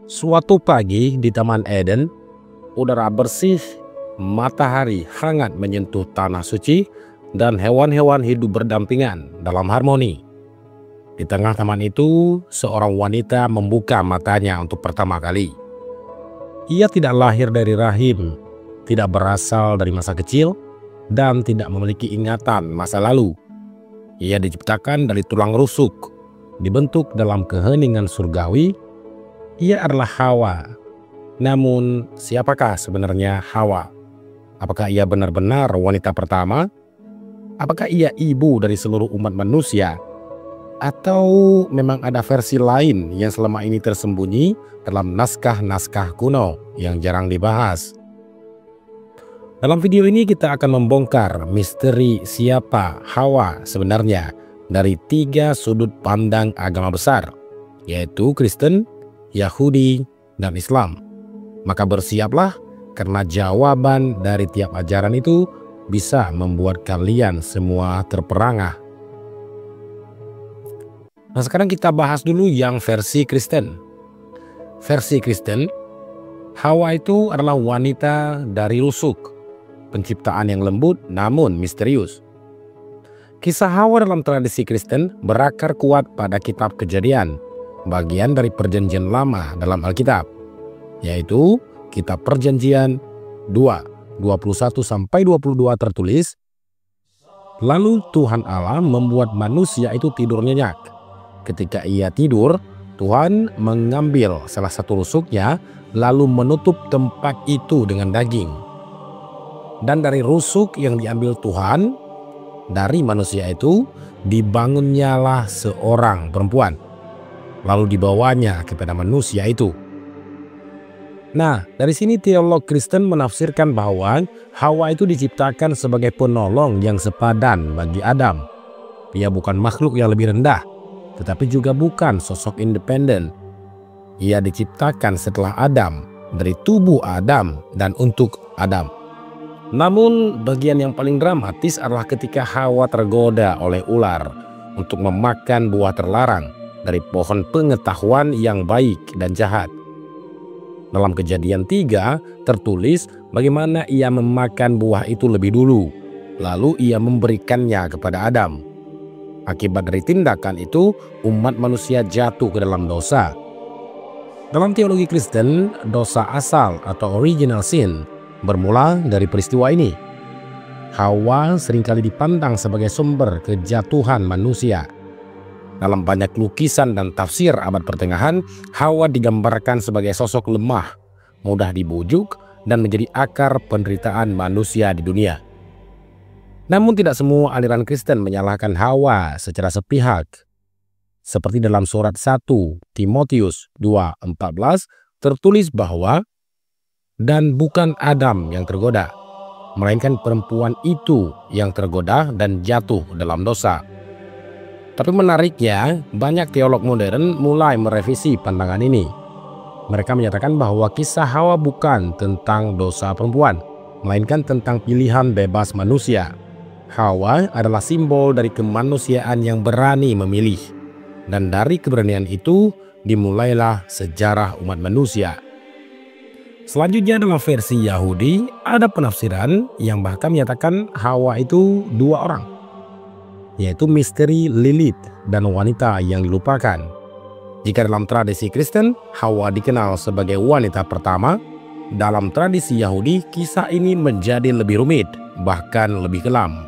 Suatu pagi di Taman Eden, udara bersih, matahari hangat menyentuh tanah suci, dan hewan-hewan hidup berdampingan dalam harmoni. Di tengah taman itu, seorang wanita membuka matanya untuk pertama kali. Ia tidak lahir dari rahim, tidak berasal dari masa kecil, dan tidak memiliki ingatan masa lalu. Ia diciptakan dari tulang rusuk, dibentuk dalam keheningan surgawi. Ia adalah Hawa. Namun, siapakah sebenarnya Hawa? Apakah ia benar-benar wanita pertama? Apakah ia ibu dari seluruh umat manusia? Atau memang ada versi lain yang selama ini tersembunyi dalam naskah-naskah kuno yang jarang dibahas? Dalam video ini kita akan membongkar misteri siapa Hawa sebenarnya dari 3 sudut pandang agama besar, yaitu Kristen, Yahudi, dan Islam. Maka bersiaplah, karena jawaban dari tiap ajaran itu bisa membuat kalian semua terperangah. Nah, sekarang kita bahas dulu yang versi Kristen. Versi Kristen, Hawa itu adalah wanita dari rusuk, penciptaan yang lembut namun misterius. Kisah Hawa dalam tradisi Kristen berakar kuat pada kitab Kejadian, bagian dari Perjanjian Lama dalam Alkitab, yaitu kitab Perjanjian 2:21-22 tertulis, "Lalu Tuhan Allah membuat manusia itu tidur nyenyak. Ketika ia tidur, Tuhan mengambil salah satu rusuknya lalu menutup tempat itu dengan daging. Dan dari rusuk yang diambil Tuhan dari manusia itu dibangunnyalah seorang perempuan. Lalu dibawanya kepada manusia itu." Nah, dari sini teolog Kristen menafsirkan bahwa Hawa itu diciptakan sebagai penolong yang sepadan bagi Adam. Ia bukan makhluk yang lebih rendah, tetapi juga bukan sosok independen. Ia diciptakan setelah Adam, dari tubuh Adam dan untuk Adam. Namun bagian yang paling dramatis adalah ketika Hawa tergoda oleh ular untuk memakan buah terlarang dari pohon pengetahuan yang baik dan jahat. Dalam Kejadian 3 tertulis bagaimana ia memakan buah itu lebih dulu, lalu ia memberikannya kepada Adam. Akibat dari tindakan itu, umat manusia jatuh ke dalam dosa. Dalam teologi Kristen, dosa asal atau original sin bermula dari peristiwa ini. Hawa seringkali dipandang sebagai sumber kejatuhan manusia. Dalam banyak lukisan dan tafsir abad pertengahan, Hawa digambarkan sebagai sosok lemah, mudah dibujuk, dan menjadi akar penderitaan manusia di dunia. Namun tidak semua aliran Kristen menyalahkan Hawa secara sepihak. Seperti dalam surat 1 Timotius 2:14 tertulis bahwa, "Dan bukan Adam yang tergoda, melainkan perempuan itu yang tergoda dan jatuh dalam dosa." Tapi menariknya, banyak teolog modern mulai merevisi pandangan ini. Mereka menyatakan bahwa kisah Hawa bukan tentang dosa perempuan, melainkan tentang pilihan bebas manusia. Hawa adalah simbol dari kemanusiaan yang berani memilih. Dan dari keberanian itu dimulailah sejarah umat manusia. Selanjutnya dalam versi Yahudi, ada penafsiran yang bahkan menyatakan Hawa itu 2 orang, yaitu misteri Lilith dan wanita yang dilupakan. Jika dalam tradisi Kristen, Hawa dikenal sebagai wanita pertama, dalam tradisi Yahudi kisah ini menjadi lebih rumit, bahkan lebih kelam.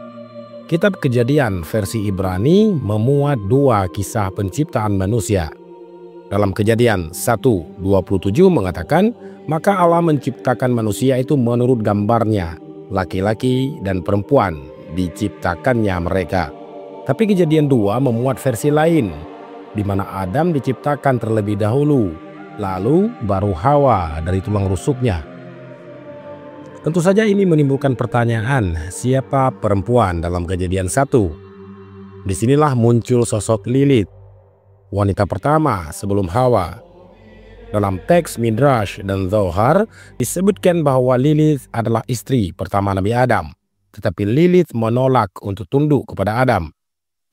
Kitab Kejadian versi Ibrani memuat 2 kisah penciptaan manusia. Dalam Kejadian 1:27 mengatakan, "Maka Allah menciptakan manusia itu menurut gambarnya, laki-laki dan perempuan diciptakannya mereka." Tapi Kejadian 2 memuat versi lain, di mana Adam diciptakan terlebih dahulu, lalu baru Hawa dari tulang rusuknya. Tentu saja ini menimbulkan pertanyaan, siapa perempuan dalam Kejadian 1? Disinilah muncul sosok Lilith, wanita pertama sebelum Hawa. Dalam teks Midrash dan Zohar disebutkan bahwa Lilith adalah istri pertama Nabi Adam. Tetapi Lilith menolak untuk tunduk kepada Adam.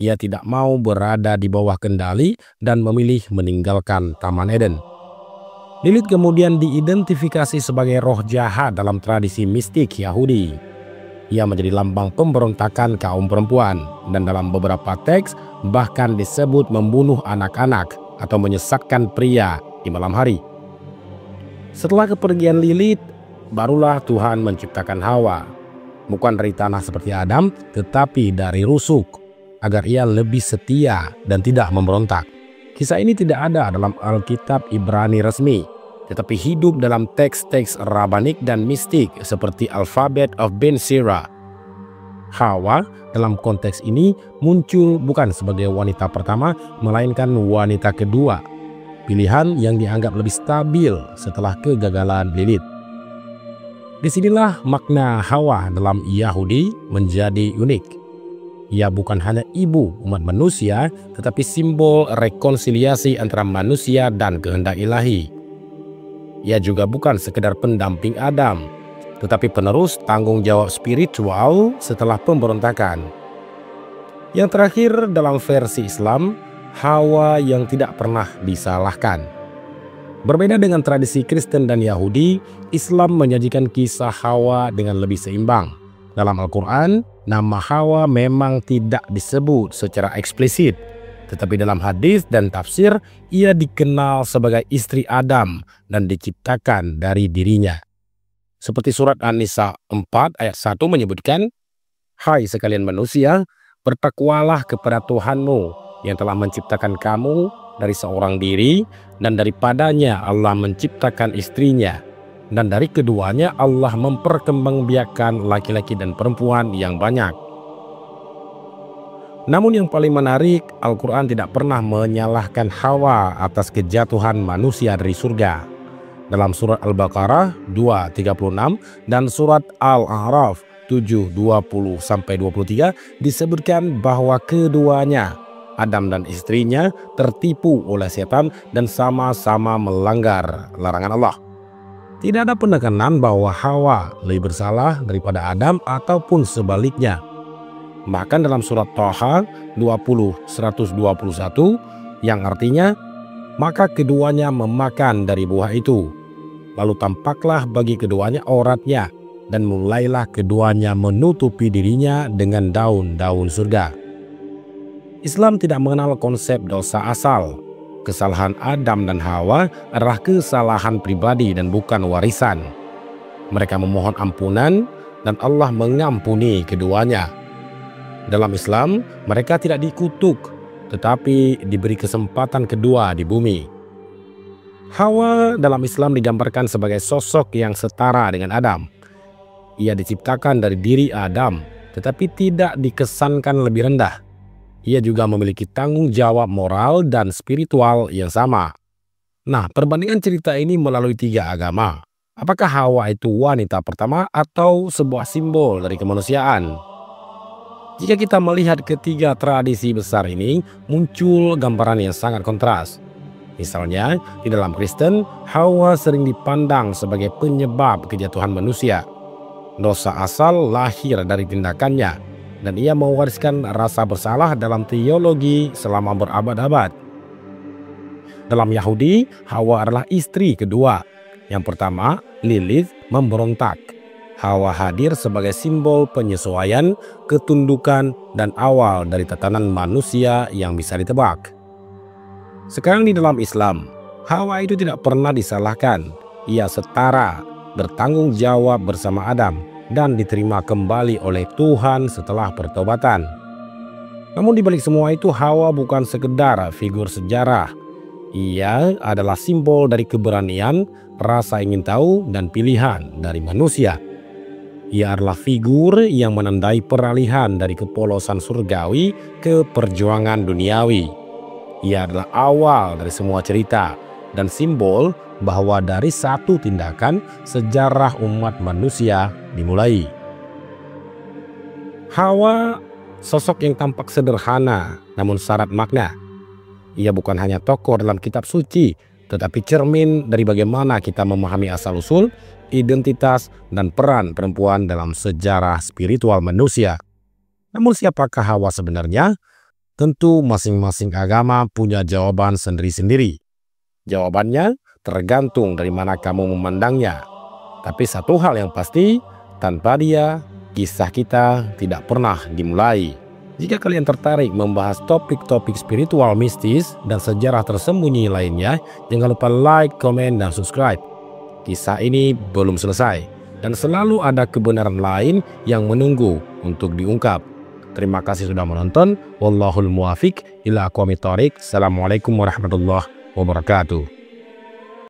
Ia tidak mau berada di bawah kendali dan memilih meninggalkan Taman Eden. Lilith kemudian diidentifikasi sebagai roh jahat dalam tradisi mistik Yahudi. Ia menjadi lambang pemberontakan kaum perempuan dan dalam beberapa teks bahkan disebut membunuh anak-anak atau menyesatkan pria di malam hari. Setelah kepergian Lilith, barulah Tuhan menciptakan Hawa, bukan dari tanah seperti Adam, tetapi dari rusuk, agar ia lebih setia dan tidak memberontak. Kisah ini tidak ada dalam Alkitab Ibrani resmi, tetapi hidup dalam teks-teks rabanik dan mistik seperti Alphabet of Ben Sira. Hawa dalam konteks ini muncul bukan sebagai wanita pertama, melainkan wanita kedua, pilihan yang dianggap lebih stabil setelah kegagalan Lilith. Disinilah makna Hawa dalam Yahudi menjadi unik. Ia bukan hanya ibu umat manusia, tetapi simbol rekonsiliasi antara manusia dan kehendak ilahi. Ia juga bukan sekedar pendamping Adam, tetapi penerus tanggung jawab spiritual setelah pemberontakan. Yang terakhir dalam versi Islam, Hawa yang tidak pernah disalahkan. Berbeda dengan tradisi Kristen dan Yahudi, Islam menyajikan kisah Hawa dengan lebih seimbang. Dalam Al-Quran, nama Hawa memang tidak disebut secara eksplisit, tetapi dalam hadis dan tafsir, ia dikenal sebagai istri Adam dan diciptakan dari dirinya. Seperti surat An-Nisa 4 ayat 1 menyebutkan, "Hai sekalian manusia, bertakwalah kepada Tuhanmu yang telah menciptakan kamu dari seorang diri, dan daripadanya Allah menciptakan istrinya. Dan dari keduanya Allah memperkembangbiakkan laki-laki dan perempuan yang banyak." Namun yang paling menarik, Al-Quran tidak pernah menyalahkan Hawa atas kejatuhan manusia dari surga. Dalam surat Al-Baqarah 2:36 dan surat Al-A'raf 7:20-23 disebutkan bahwa keduanya, Adam dan istrinya, tertipu oleh setan dan sama-sama melanggar larangan Allah. Tidak ada penekanan bahwa Hawa lebih bersalah daripada Adam ataupun sebaliknya. Bahkan dalam surat Thaha 20:121 yang artinya, "Maka keduanya memakan dari buah itu. Lalu tampaklah bagi keduanya auratnya, dan mulailah keduanya menutupi dirinya dengan daun-daun surga." Islam tidak mengenal konsep dosa asal. Kesalahan Adam dan Hawa adalah kesalahan pribadi dan bukan warisan. Mereka memohon ampunan dan Allah mengampuni keduanya. Dalam Islam, mereka tidak dikutuk, tetapi diberi kesempatan kedua di bumi. Hawa dalam Islam digambarkan sebagai sosok yang setara dengan Adam. Ia diciptakan dari diri Adam, tetapi tidak dikesankan lebih rendah. Ia juga memiliki tanggung jawab moral dan spiritual yang sama. Nah, perbandingan cerita ini melalui 3 agama. Apakah Hawa itu wanita pertama atau sebuah simbol dari kemanusiaan? Jika kita melihat ketiga tradisi besar ini, muncul gambaran yang sangat kontras. Misalnya, di dalam Kristen, Hawa sering dipandang sebagai penyebab kejatuhan manusia. Dosa asal lahir dari tindakannya, dan ia mewariskan rasa bersalah dalam teologi selama berabad-abad. Dalam Yahudi, Hawa adalah istri kedua. Yang pertama, Lilith memberontak. Hawa hadir sebagai simbol penyesuaian, ketundukan, dan awal dari tatanan manusia yang bisa ditebak. Sekarang di dalam Islam, Hawa itu tidak pernah disalahkan. Ia setara, bertanggung jawab bersama Adam, dan diterima kembali oleh Tuhan setelah pertobatan. Namun di balik semua itu, Hawa bukan sekedar figur sejarah. Ia adalah simbol dari keberanian, rasa ingin tahu, dan pilihan dari manusia. Ia adalah figur yang menandai peralihan dari kepolosan surgawi ke perjuangan duniawi. Ia adalah awal dari semua cerita dan simbol bahwa dari satu tindakan sejarah umat manusia dimulai. Hawa sosok yang tampak sederhana namun syarat makna. Ia bukan hanya tokoh dalam kitab suci, tetapi cermin dari bagaimana kita memahami asal-usul, identitas, dan peran perempuan dalam sejarah spiritual manusia. Namun siapakah Hawa sebenarnya? Tentu masing-masing agama punya jawaban sendiri-sendiri. Jawabannya tergantung dari mana kamu memandangnya. Tapi satu hal yang pasti, tanpa dia, kisah kita tidak pernah dimulai. Jika kalian tertarik membahas topik-topik spiritual mistis dan sejarah tersembunyi lainnya, jangan lupa like, komen, dan subscribe. Kisah ini belum selesai, dan selalu ada kebenaran lain yang menunggu untuk diungkap. Terima kasih sudah menonton. Wallahul muwafiq ila aqwamit thoriq. Assalamualaikum warahmatullahi wabarakatuh.